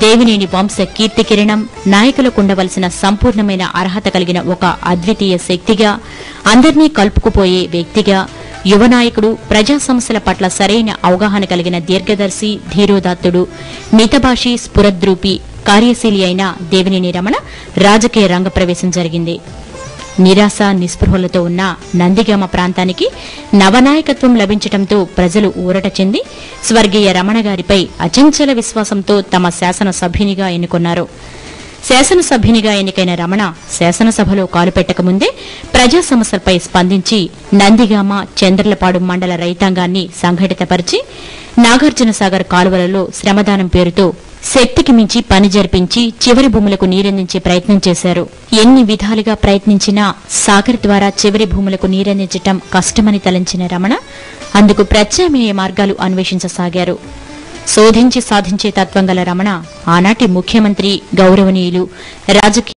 దేవినేని వంశ కీర్తి కిరణం, నాయకులకు ఉండవలసిన సంపూర్ణమైన అర్హత కలిగిన ఒక అద్వితీయ శక్తిగా, అందర్నీ కలుపుకుపోయే వ్యక్తిగా, యువ నాయకుడు, ప్రజా సమస్యల పట్ల సరైన అవగాహన కలిగిన దీర్ఘదర్శి, ధీరోదాత్తుడు, మితభాషి, స్ఫురద్రూపి, కార్యశీలి అయిన దేవినేని రమణ రాజకీయ రంగ ప్రవేశం జరిగింది. నిరాశ నిస్పృహలతో ఉన్న నందిగామ ప్రాంతానికి నవనాయకత్వం లభించడంతో ప్రజలు ఊరట చెంది స్వర్గీయ రమణ గారిపై అచంచల విశ్వాసంతో తమ శాసనసభ్యునిగా ఎన్నుకున్నారు. శాసనసభ్యునిగా ఎన్నికైన రమణ శాసనసభలో కాలుపెట్టకముందే ప్రజా సమస్యలపై స్పందించి నందిగామ, చంద్రలపాడు మండల రైతాంగాన్ని సంఘటితపరిచి నాగార్జునసాగర్ కాలువలలో శ్రమదానం పేరుతో శక్తికి మించి పని జరిపించి చివరి భూములకు నీరందించే ప్రయత్నం చేశారు. ఎన్ని విధాలుగా ప్రయత్నించినా సాగర్ ద్వారా చివరి భూములకు నీరందించటం కష్టమని తలంచిన రమణ అందుకు ప్రత్యామ్నాయ మార్గాలు అన్వేషించసాగారు. శోధించి సాధించే తత్వం గల రమణ ఆనాటి ముఖ్యమంత్రి, గౌరవనీయులు, రాజకీయ